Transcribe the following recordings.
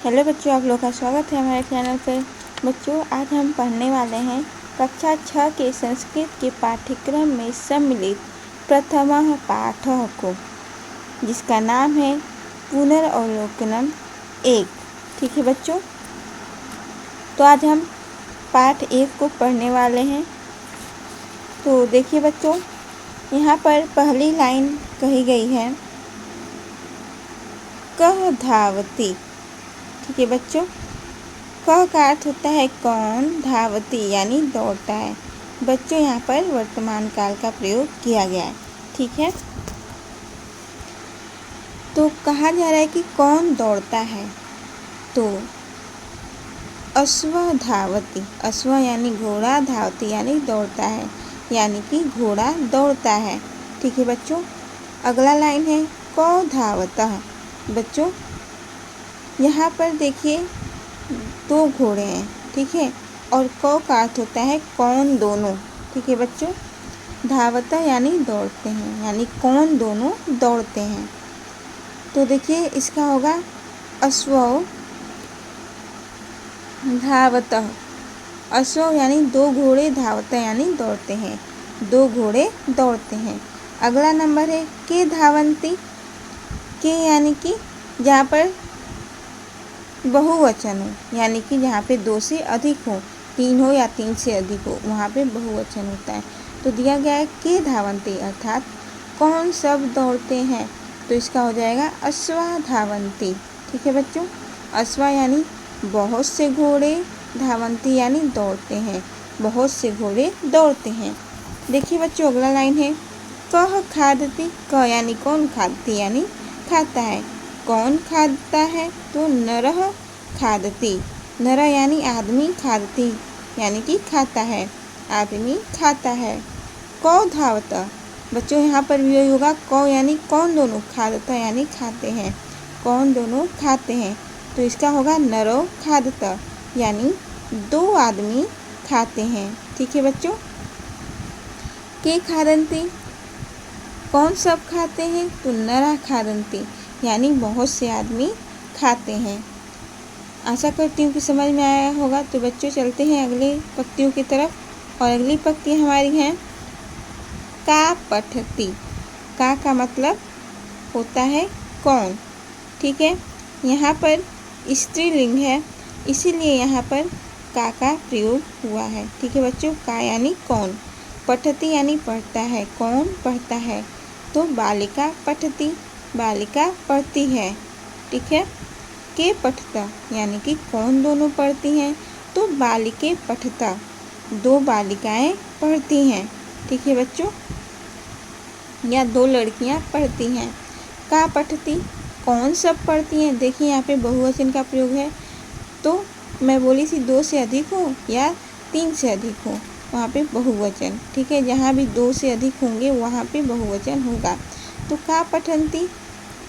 Hello बच्चों, आप लोग का स्वागत है हमारे चैनल पर। बच्चों, आज हम पढ़ने वाले हैं कक्षा 6 के संस्कृत के पाठ्यक्रम में सम्मिलित प्रथम पाठ को, जिसका नाम है पुनर्वलोकनम 1। ठीक है बच्चों, तो आज हम पाठ 1 को पढ़ने वाले हैं। तो देखिए बच्चों, यहाँ पर पहली लाइन कही गई है, कह धावती। ठीक है बच्चों, कह का अर्थ होता है कौन, धावती यानी दौड़ता है। बच्चों, यहाँ पर वर्तमान काल का प्रयोग किया गया है। ठीक है, तो कहा जा रहा है कि कौन दौड़ता है, तो अश्व धावती। अश्व यानी घोड़ा, धावती यानी दौड़ता है, यानी कि घोड़ा दौड़ता है। ठीक है बच्चों, अगला लाइन है कौ धावतः। बच्चों, यहाँ पर देखिए दो घोड़े हैं। ठीक है, और कौ का अर्थ होता है कौन, दोनों। ठीक है बच्चों, धावता यानी दौड़ते हैं, यानी कौन दोनों दौड़ते हैं। तो देखिए इसका होगा अश्व धावतः। अश्व यानी दो घोड़े, धावता यानी दौड़ते हैं, दो घोड़े दौड़ते हैं। अगला नंबर है के धावंती। के यानी कि जहाँ पर बहुवचन हो, यानी कि जहाँ पे दो से अधिक हो, तीन हो या तीन से अधिक हो, वहाँ पे बहुवचन होता है। तो दिया गया है के धावंती, अर्थात कौन सब दौड़ते हैं, तो इसका हो जाएगा अश्वा धावंती। ठीक है बच्चों, अश्वा यानी बहुत से घोड़े, धावंती यानी दौड़ते हैं, बहुत से घोड़े दौड़ते हैं। देखिए बच्चों, अगला लाइन है कह खादती। क यानी कौन, खादती यानी खाता है। कौन खाता है, तो नरः खादती। नर यानी आदमी, खादती यानी कि खाता है, आदमी खाता है। कौ धावता। बच्चों, यहाँ पर भी यही होगा, कौ यानी कौन दोनों, खादता यानी खाते हैं, कौन दोनों खाते हैं, तो इसका होगा नरो खादता, यानी दो आदमी खाते हैं। ठीक है बच्चों, के खादंती। कौन सब खाते हैं, तो नरा खादंती, यानी बहुत से आदमी खाते हैं। आशा करती हूँ कि समझ में आया होगा। तो बच्चों, चलते हैं अगले पंक्तियों की तरफ, और अगली पंक्ति हमारी हैं का पठती। का मतलब होता है कौन। ठीक है, यहाँ पर स्त्रीलिंग है, इसीलिए यहाँ पर का प्रयोग हुआ है। ठीक है बच्चों, का यानी कौन, पठती यानी पढ़ता है, कौन पढ़ता है, तो बालिका पठती, बालिका पढ़ती है। ठीक है, के पठता यानी कि कौन दोनों पढ़ती हैं, तो बालिके पठता, दो बालिकाएं पढ़ती हैं। ठीक है बच्चों, या दो लड़कियां पढ़ती हैं। का पठती, कौन सब पढ़ती हैं। देखिए यहाँ पे बहुवचन का प्रयोग है, तो मैं बोली थी दो से अधिक हो या तीन से अधिक हो, वहाँ पे बहुवचन। ठीक है, जहाँ भी दो से अधिक होंगे वहाँ पे बहुवचन होगा। तो का पठंती,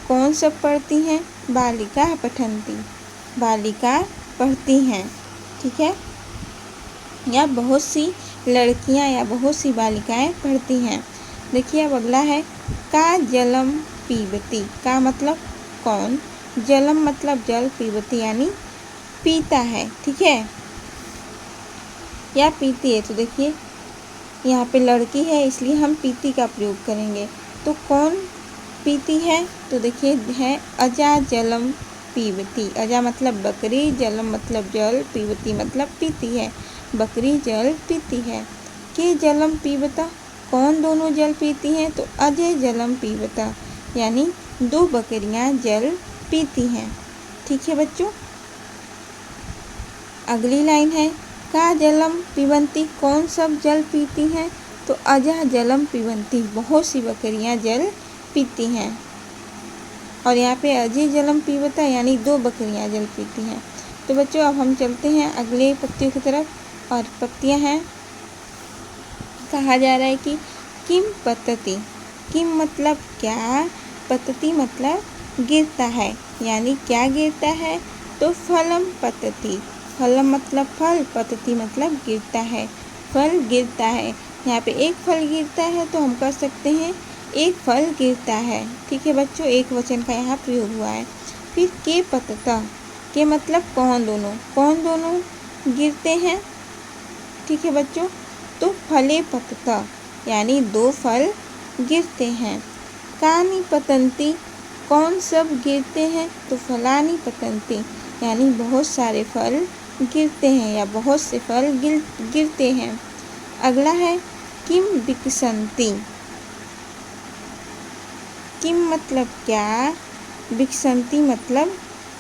कौन सब पढ़ती हैं, बालिका पठंती, बालिका पढ़ती हैं। ठीक है, या बहुत सी लड़कियां या बहुत सी बालिकाएं पढ़ती हैं। देखिए अब अगला है का जलम पीबती। का मतलब कौन, जलम मतलब जल, पीबती यानी पीता है। ठीक है, या पीती है। तो देखिए यहाँ पे लड़की है, इसलिए हम पीती का प्रयोग करेंगे। तो कौन पीती है, तो देखिए है अजा जलम पीबती। अजा मतलब बकरी, जलम मतलब जल, पीबती मतलब पीती है, बकरी जल पीती है। के जलम पीबता, कौन दोनों जल पीती हैं, तो अजय जलम पीबता, यानी दो बकरियां जल पीती हैं। ठीक है बच्चों, अगली लाइन है का जलम पीबंती। कौन सब जल पीती हैं, तो अजह जलम पीबंती, बहुत सी बकरियां जल पीती हैं। और यहाँ पे अजय जलम पीबता यानी दो बकरियां जल पीती हैं। तो बच्चों, अब हम चलते हैं अगले पत्तियों की तरफ, और पत्तियां हैं, कहा जा रहा है कि किम पतति। किम मतलब क्या, पतति मतलब गिरता है, यानी क्या गिरता है, तो फलम पतति। फलम मतलब फल, पतति मतलब गिरता है, फल गिरता है। यहाँ पे एक फल गिरता है, तो हम कह सकते हैं एक फल गिरता है। ठीक है बच्चों, एक वचन का यहाँ प्रयोग हुआ है। फिर के पतता, के मतलब कौन दोनों गिरते हैं, ठीक है बच्चों। तो फले पतता यानी 2 फल गिरते हैं। कानि पतंती कौन सब गिरते हैं, तो फलानी पतंती यानी बहुत सारे फल गिरते हैं या बहुत से फल गिरते हैं। अगला है किम विकसंती। किम मतलब क्या, विकसंती मतलब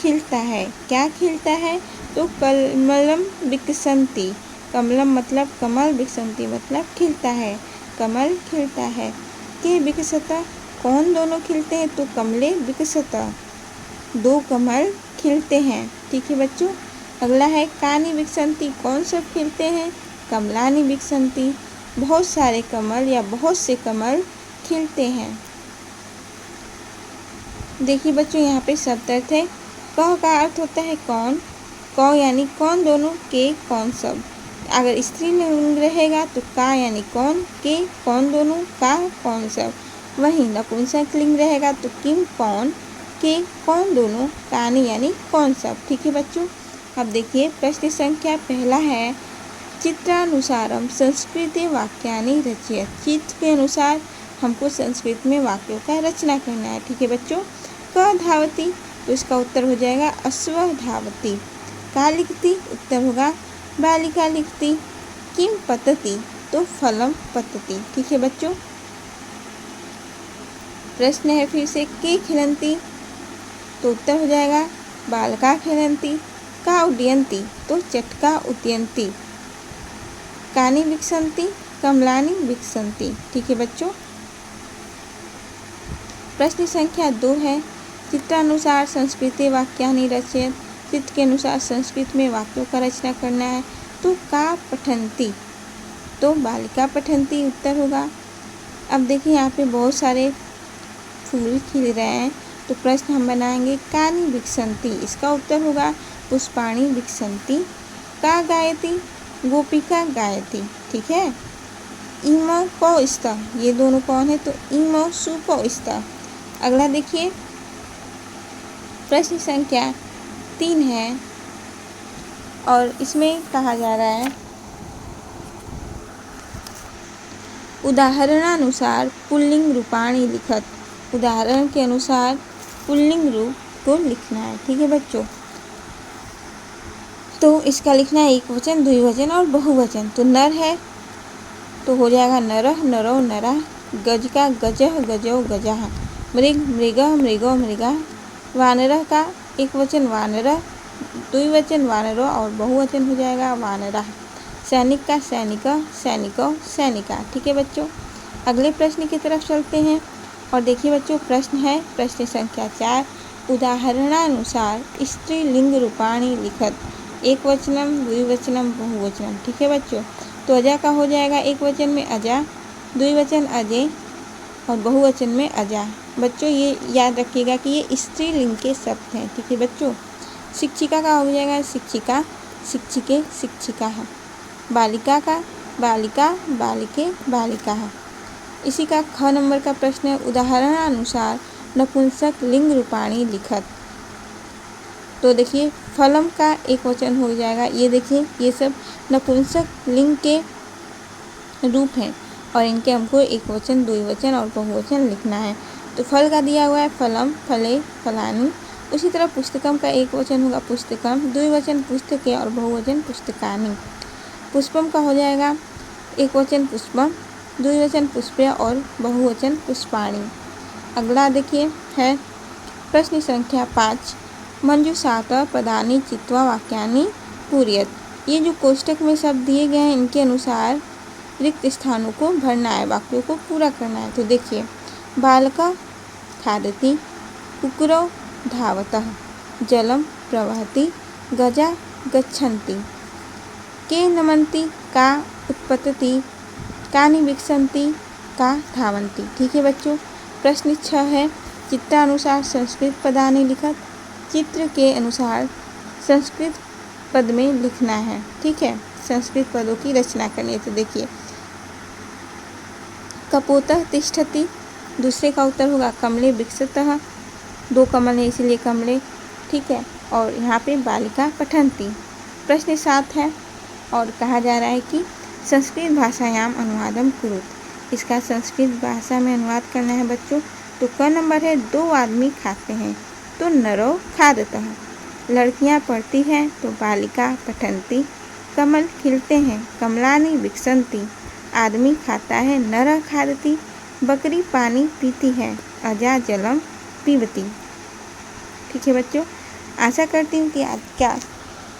खिलता है। क्या खिलता है, तो कमलम विकसंती। कमलम मतलब कमल, विकसंती मतलब खिलता है, कमल खिलता है। के विकसता कौन दोनों खिलते हैं, तो कमले विकसता 2 कमल खिलते हैं, ठीक है बच्चों। अगला है कानि विकसंती कौन सब खिलते हैं, कमलानि विकसंती बहुत सारे कमल या बहुत से कमल खिलते हैं। देखिए बच्चों यहाँ पे शब्द अर्थ है। क का अर्थ होता है कौन, क यानी कौन दोनों, के कौन सब। अगर स्त्रीलिंग रहेगा तो का यानी कौन, के कौन दोनों, का कौन सब। वहीं नपुंसक लिंग रहेगा तो किम कौन, के कौन दोनों, कानि यानी कौन सब, ठीक है बच्चों। अब देखिए प्रश्न संख्या पहला है चित्रानुसारम संस्कृते वाक्यानि रचयत। चित्र के अनुसार हमको संस्कृत में वाक्यों का रचना करना है, ठीक है बच्चों। क धावती तो इसका उत्तर हो जाएगा अश्व धावती। का लिखती उत्तर होगा बालिका लिखती। किम पतति तो फलम पतति, ठीक है बच्चों। प्रश्न है फिर से के खिलंती तो उत्तर हो जाएगा बालका खिलंती। का उड्डयंती तो चटका उद्यंती। कानि विकसंती कमलानि विकसंती, ठीक है बच्चों। प्रश्न संख्या 2 है चित्रानुसार संस्कृते वाक्यानि रचयत। चित्र के अनुसार संस्कृत में वाक्यों का रचना करना है। तो का पठंती तो बालिका पठंती उत्तर होगा। अब देखिए यहाँ पे बहुत सारे फूल खिल रहे हैं, तो प्रश्न हम बनाएंगे कानि विकसंती, इसका उत्तर होगा पुष्पाणि विकसंती। का गायती गोपिका गायती, ठीक है। इमो को स्ता ये दोनों कौन है, तो इमो सुको स्ता। अगला देखिए प्रश्न संख्या 3 है और इसमें कहा जा रहा है उदाहरणानुसार पुल्लिंग रूपाणि लिखत। उदाहरण के अनुसार पुल्लिंग रूप को लिखना है, ठीक है बच्चों। तो इसका लिखना है एक वचन, द्विवचन और बहुवचन। तो नर है तो हो जाएगा नरः नरो नरः। गज का गजः गजो गजः। मृग मृगः मृगो मृगः। वानरः का एक वचन वानरः, द्विवचन वानरो और बहुवचन हो जाएगा वानरः। सैनिक का सैनिकः सैनिको सैनिका, ठीक है बच्चों। अगले प्रश्न की तरफ चलते हैं और देखिए बच्चों प्रश्न है प्रश्न संख्या 4 उदाहरणानुसार स्त्रीलिंग रूपाणि लिखत। एक वचनम द्विवचनम बहुवचनम, ठीक है बच्चों। तो अजा का हो जाएगा एक वचन में अजा, द्विवचन अजय और बहुवचन में अजा। बच्चों ये याद रखिएगा कि ये स्त्रीलिंग के शब्द हैं, ठीक है बच्चों। शिक्षिका का हो जाएगा शिक्षिका, शिक्षिके शिक्षिका है। बालिका का बालिका बालिके बालिका है। इसी का ख नंबर का प्रश्न है उदाहरणानुसार नपुंसक लिंग रूपाणि लिखत। तो देखिए फलम का एक वचन हो जाएगा। ये देखिए ये सब नपुंसक लिंग के रूप हैं और इनके हमको एक वचन द्विवचन और बहुवचन लिखना है। तो फल का दिया हुआ है फलम फले फलानी। उसी तरह पुस्तकम का एक वचन होगा पुस्तकम, द्विवचन पुस्तके और बहुवचन पुस्तकानि। पुष्पम का हो जाएगा एक वचन पुष्पम, द्विवचन पुष्पे और बहुवचन पुष्पाणि। अगला देखिए है प्रश्न संख्या 5 मंजूषातः पदानि चित्वा वाक्यानि पूरयत। ये जो कोष्टक में शब्द दिए गए हैं इनके अनुसार रिक्त स्थानों को भरना है, वाक्यों को पूरा करना है। तो देखिए बालका खादति, कुकुरो धावतः, जलम प्रवहति, गजा गच्छन्ति, के नमन्ति, का उत्पतति, कानि विकसन्ति, का धावन्ति, ठीक है बच्चों। प्रश्न 6 है चित्रानुसार संस्कृत पदानि लिखत। चित्र के अनुसार संस्कृत पद में लिखना है, ठीक है। संस्कृत पदों की रचना करनी है। तो देखिए कपोतः तिष्ठति, दूसरे का उत्तर होगा कमले विकसतः, 2 कमल है इसीलिए कमले, ठीक है। और यहाँ पे बालिका पठन्ति। प्रश्न 7 है और कहा जा रहा है कि संस्कृत भाषायाम अनुवादम कुरुत। इसका संस्कृत भाषा में अनुवाद करना है बच्चों। तो क नंबर है 2 आदमी खाते हैं तो नरो खादतः। लड़कियाँ पढ़ती हैं तो बालिका पठन्ति। कमल खिलते हैं कमलानि विकसन्ति। आदमी खाता है नरः खादति। बकरी पानी पीती है अजा जलम पीबती। ठीक है बच्चों, आशा करती हूँ कि आज का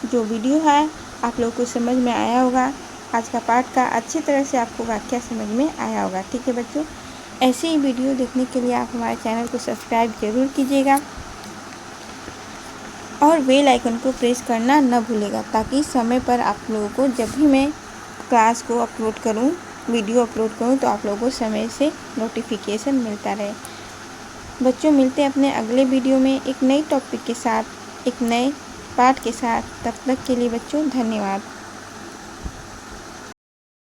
जो वीडियो है आप लोगों को समझ में आया होगा। आज का पाठ का अच्छी तरह से आपको वाक्य समझ में आया होगा। ठीक है बच्चों, ऐसे ही वीडियो देखने के लिए आप हमारे चैनल को सब्सक्राइब जरूर कीजिएगा और बेल आइकन को प्रेस करना न भूलेगा, ताकि समय पर आप लोगों को जब भी मैं क्लास को अपलोड करूं, वीडियो अपलोड करूं, तो आप लोगों को समय से नोटिफिकेशन मिलता रहे। बच्चों, मिलते हैं अपने अगले वीडियो में एक नई टॉपिक के साथ, एक नए पाठ के साथ। तब तक के लिए बच्चों धन्यवाद।